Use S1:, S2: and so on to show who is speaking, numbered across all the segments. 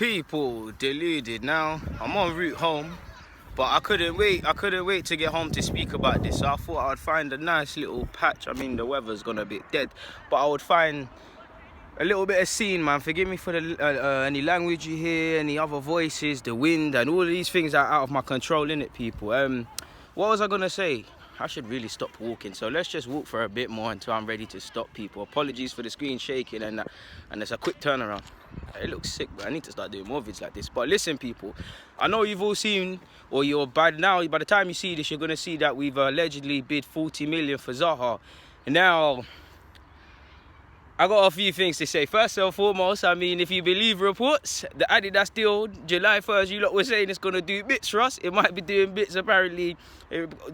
S1: People, deluded. Now I'm en route home, but I couldn't wait to get home to speak about this. So I thought I'd find a nice little patch. I mean, the weather's gone a bit dead, but I would find a little bit of scene, man. Forgive me for the any language you hear, any other voices, the wind, and all of these things are out of my control, innit, people. What was I gonna say? I should really stop walking, so let's just walk for a bit more until I'm ready to stop, people. Apologies for the screen shaking and that, and it's a quick turnaround. It looks sick, but I need to start doing more vids like this. But listen, people, I know you've all seen, or you're by the time you see this, you're gonna see that we've allegedly bid 40 million for Zaha. Now, I got a few things to say. First and foremost, I mean, if you believe reports, the Adidas deal, July 1st, you lot were saying it's going to do bits for us. It might be doing bits, apparently,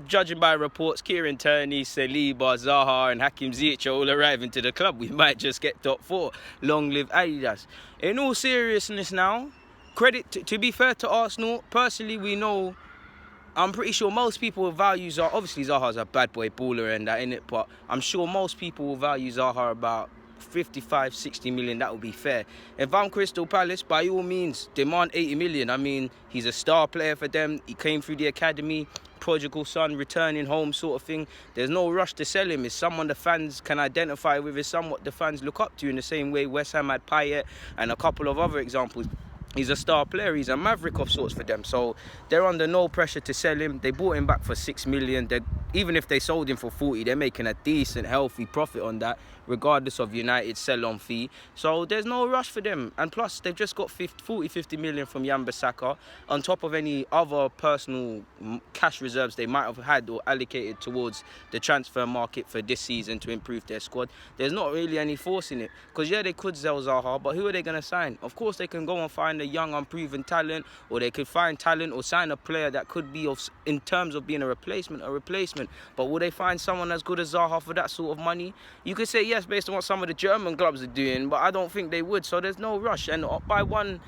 S1: judging by reports. Kieran Tierney, Saliba, Zaha and Hakim Ziyech are all arriving to the club. We might just get top 4. Long live Adidas. In all seriousness now, credit, to be fair to Arsenal, personally, we know, I'm pretty sure most people will value Zaha. Obviously, Zaha's a bad boy baller and that, innit? But I'm sure most people will value Zaha about 55, 60 million, that would be fair. If I'm Crystal Palace, by all means, demand 80 million. I mean, he's a star player for them. He came through the academy, prodigal son, returning home sort of thing. There's no rush to sell him. It's someone the fans can identify with. It's somewhat the fans look up to in the same way West Ham had Payet and a couple of other examples. He's a star player. He's a maverick of sorts for them. So they're under no pressure to sell him. They bought him back for 6 million. Even if they sold him for 40, they're making a decent, healthy profit on that, regardless of United's sell-on fee. So there's no rush for them. And plus, they've just got 50 million from Wan-Bissaka, on top of any other personal cash reserves they might have had or allocated towards the transfer market for this season to improve their squad. There's not really any force in it. Because, yeah, they could sell Zaha, but who are they going to sign? Of course, they can go and find a young, unproven talent, or they could find talent or sign a player that could be, in terms of being a replacement. But will they find someone as good as Zaha for that sort of money? You could say yes, based on what some of the German clubs are doing, but I don't think they would. So there's no rush. And on one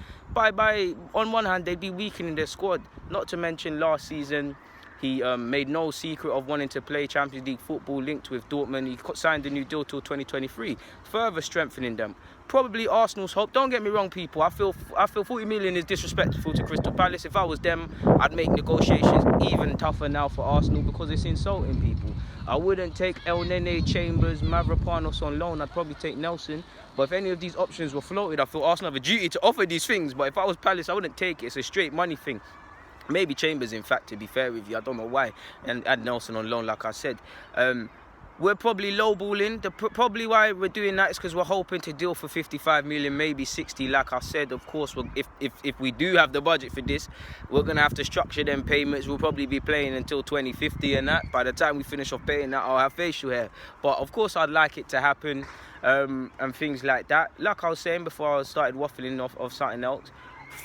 S1: hand, they'd be weakening their squad. Not to mention last season, he made no secret of wanting to play Champions League football linked with Dortmund. He signed a new deal till 2023, further strengthening them. Probably Arsenal's hope. Don't get me wrong, people. I feel 40 million is disrespectful to Crystal Palace. If I was them, I'd make negotiations even tougher now for Arsenal because it's insulting people. I wouldn't take El Nene, Chambers, Mavropanos on loan. I'd probably take Nelson. But if any of these options were floated, I feel Arsenal have a duty to offer these things. But if I was Palace, I wouldn't take it. It's a straight money thing. Maybe Chambers, in fact, to be fair with you. I don't know why. And add Nelson on loan, like I said. We're probably lowballing. Probably why we're doing that is because we're hoping to deal for 55 million, maybe 60. Like I said, of course, if we do have the budget for this, we're going to have to structure them payments. We'll probably be playing until 2050 and that. By the time we finish off paying that, I'll have facial hair. But, of course, I'd like it to happen and things like that. Like I was saying before I started waffling off of something else,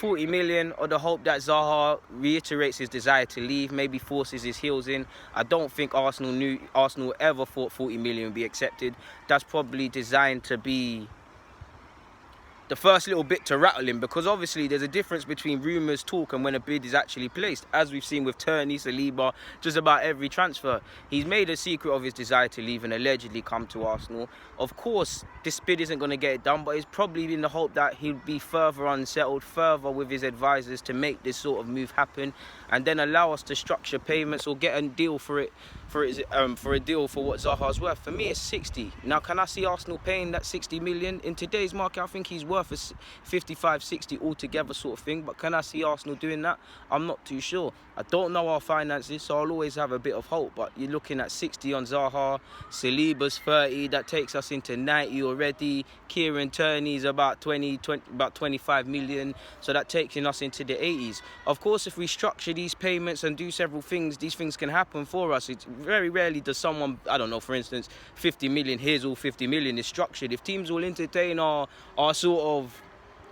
S1: 40 million, or the hope that Zaha reiterates his desire to leave, maybe forces his heels in. I don't think Arsenal ever thought 40 million would be accepted. That's probably designed to be the first little bit to rattle him, because obviously there's a difference between rumours, talk, and when a bid is actually placed. As we've seen with Tierney, Saliba, just about every transfer. He's made a secret of his desire to leave and allegedly come to Arsenal. Of course, this bid isn't going to get it done, but it's probably in the hope that he'll be further unsettled, further with his advisors to make this sort of move happen, and then allow us to structure payments or get a deal for a deal for what Zaha's worth. For me, it's 60. Now, can I see Arsenal paying that 60 million? In today's market, I think he's worth a 55, 60 altogether sort of thing. But can I see Arsenal doing that? I'm not too sure. I don't know our finances, so I'll always have a bit of hope. But you're looking at 60 on Zaha, Saliba's 30, that takes us into 90 already. Kieran Tierney's about 25 million, so that takes us into the 80s. Of course, if we structure these payments and do several things, these things can happen for us. It's very rarely does someone, I don't know, for instance, 50 million, here's all 50 million is structured. If teams will entertain our sort of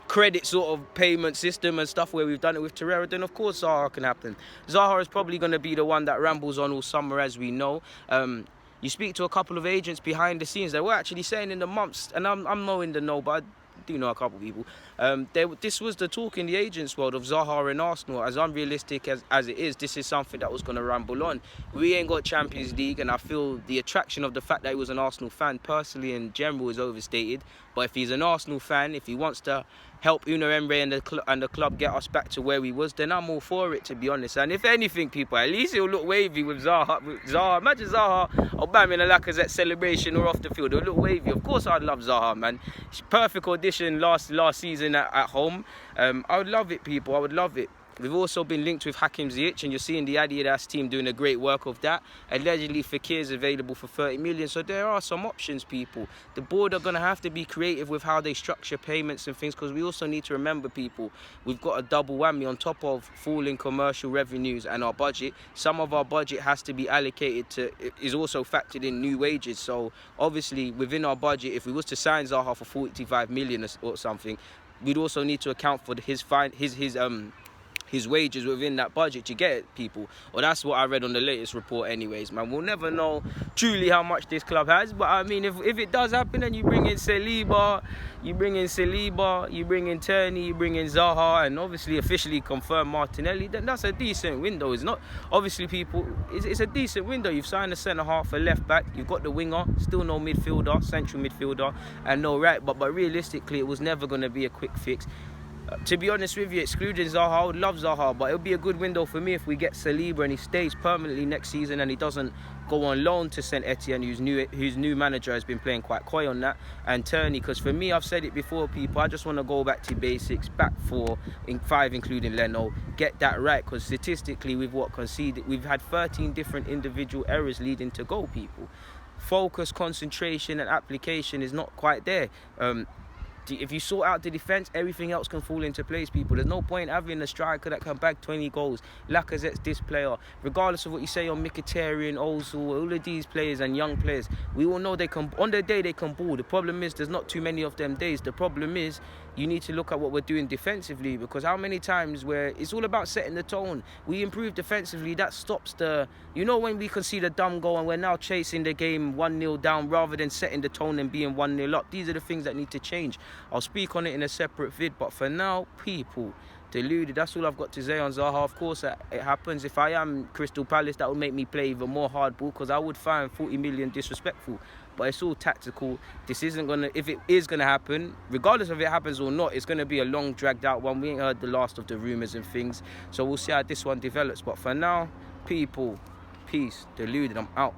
S1: credit sort of payment system and stuff where we've done it with Torreira, then of course Zaha can happen. Zaha is probably going to be the one that rambles on all summer, as we know. You speak to a couple of agents behind the scenes, they were actually saying in the months, and I'm not in the know, but I do know a couple of people. This was the talk in the agents world of Zaha and Arsenal. As unrealistic as it is, this is something that was going to ramble on. We ain't got Champions League, and I feel the attraction of the fact that he was an Arsenal fan personally in general is overstated. But if he's an Arsenal fan, if he wants to help Una Emre and the club get us back to where we was, then I'm all for it, to be honest. And if anything, people, at least it'll look wavy with Zaha. Imagine Zaha or Bam in a Lacazette celebration or off the field. It'll look wavy. Of course, I'd love Zaha, man. Perfect audition last season at home. I would love it, people. I would love it. We've also been linked with Hakim Ziyech, and you're seeing the Adidas team doing a great work of that. Allegedly, Fekir is available for 30 million, so there are some options, people. The board are going to have to be creative with how they structure payments and things, because we also need to remember, people, we've got a double whammy on top of falling commercial revenues and our budget. Some of our budget has to be allocated to, is also factored in new wages. So obviously, within our budget, if we was to sign Zaha for 45 million or something, we'd also need to account for his wages within that budget. You get it, people? Or that's what I read on the latest report anyways, man. We'll never know truly how much this club has, but I mean, if it does happen and you bring in Saliba, you bring in Tierney, you bring in Zaha, and obviously officially confirm Martinelli, then that's a decent window. It's not, obviously, people, it's a decent window. You've signed a centre-half, a left-back, you've got the winger, still no midfielder, central midfielder, and no right, but realistically, it was never going to be a quick fix. To be honest with you, excluding Zaha, I would love Zaha, but it'll be a good window for me if we get Saliba and he stays permanently next season and he doesn't go on loan to St Etienne, whose new manager has been playing quite coy on that, and Tierney, because for me, I've said it before, people, I just want to go back to basics, back 5 including Leno, get that right, because statistically we've had 13 different individual errors leading to goal, people. Focus, concentration and application is not quite there. If you sort out the defence, everything else can fall into place, people. There's no point having a striker that can bag 20 goals. Lacazette's this player. Regardless of what you say on Mkhitaryan, Ozil, all of these players and young players, we all know they can, on their day, they can ball. The problem is there's not too many of them days. The problem is you need to look at what we're doing defensively, because how many times where it's all about setting the tone. We improve defensively, that stops the, you know, when we concede a dumb goal and we're now chasing the game 1-0 down rather than setting the tone and being 1-0 up. These are the things that need to change. I'll speak on it in a separate vid, but for now, people, deluded. That's all I've got to say on Zaha. Of course, it happens. If I am Crystal Palace, that would make me play even more hardball, because I would find 40 million disrespectful. But it's all tactical. This isn't gonna, if it is gonna happen, regardless of if it happens or not, it's gonna be a long, dragged out one. We ain't heard the last of the rumours and things, so we'll see how this one develops. But for now, people, peace. Deluded. I'm out.